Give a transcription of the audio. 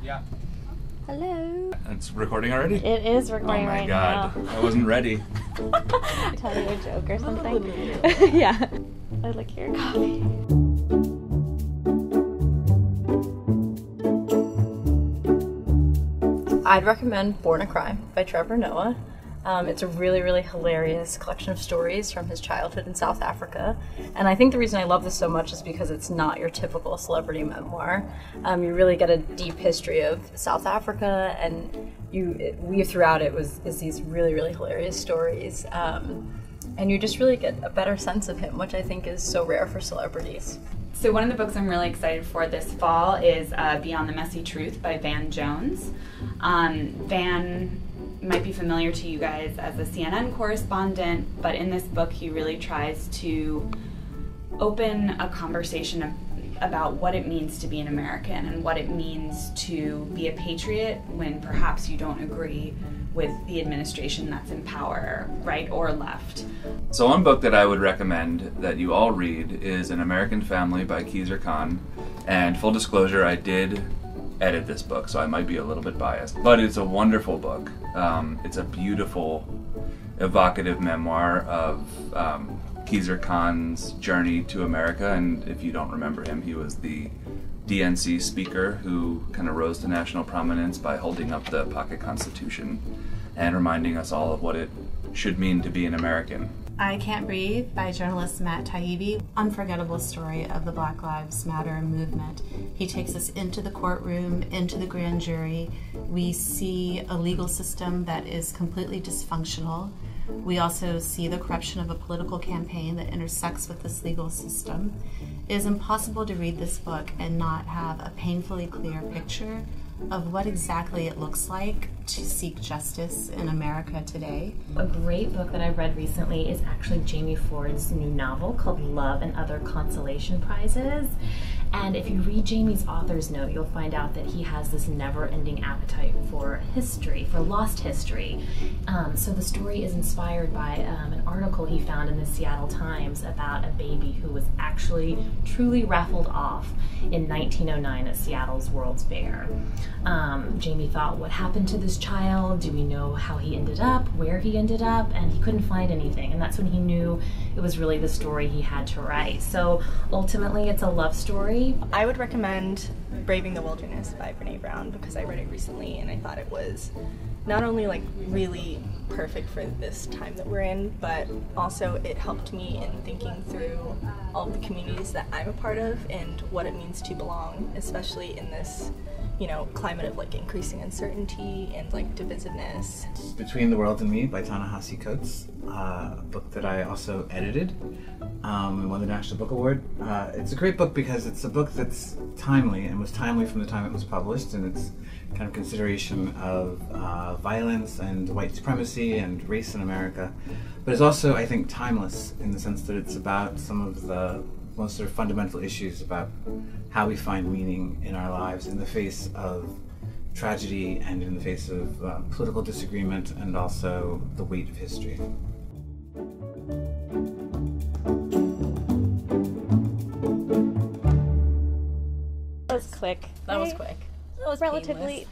Yeah. Hello. It's recording already? It is recording right now. Oh my god, I wasn't ready. Tell you a joke or something? Yeah. I'd like your coffee. I'd recommend Born a Crime by Trevor Noah. It's a really, really hilarious collection of stories from his childhood in South Africa. And I think the reason I love this so much is because it's not your typical celebrity memoir. You really get a deep history of South Africa, and weave throughout it is these really, really hilarious stories. And you just really get a better sense of him, which I think is so rare for celebrities. So one of the books I'm really excited for this fall is Beyond the Messy Truth by Van Jones. Van might be familiar to you guys as a CNN correspondent, but in this book he really tries to open a conversation about what it means to be an American and what it means to be a patriot when perhaps you don't agree with the administration that's in power, right or left. So one book that I would recommend that you all read is An American Family by Khizr. And full disclosure, I did edit this book, so I might be a little bit biased. But it's a wonderful book. It's a beautiful, evocative memoir of Khizr journey to America. And if you don't remember him, he was the DNC speaker who kind of rose to national prominence by holding up the pocket constitution and reminding us all of what it should mean to be an American. Cant Breathe by journalist Taibbi. Unforgettable story of the Black Lives Matter movement. He takes us into the courtroom, into the grand jury. We see a legal system that is completely dysfunctional. We also see the corruption of a political campaign that intersects with this legal system. It is impossible to read this book and not have a painfully clear picture of what exactly it looks like to seek justice in America today. A great book that I read recently is actually Jamie Ford's new novel called Love and Other Consolation Prizes. And if you read Jamie's author's note, you'll find out that he has this never-ending appetite for history, for lost history. So the story is inspired by an article he found in the Seattle Times about a baby who was actually truly raffled off in 1909 at Seattle's World's Fair. Jamie thought, what happened to this child? Do we know how he ended up, where he ended up? And he couldn't find anything. And that's when he knew it was really the story he had to write. So ultimately, it's a love story. I would recommend Braving the Wilderness by Brené because I read it recently and I thought it was not only like really perfect for this time that we're in, but also it helped me in thinking through all of the communities that I'm a part of and what it means to belong, especially in this, climate of like increasing uncertainty and like divisiveness. Between the World and Me by Ta-Nehisi, a book that I also edited and won the National Book Award. It's a great book because it's a book that's timely and was timely from the time it was published, and it's kind of consideration of violence and white supremacy and race in America. But it's also, I think, timeless in the sense that it's about some of the most sort of fundamental issues about how we find meaning in our lives in the face of tragedy and in the face of political disagreement and also the weight of history. That was quick. That was quick. That was relatively.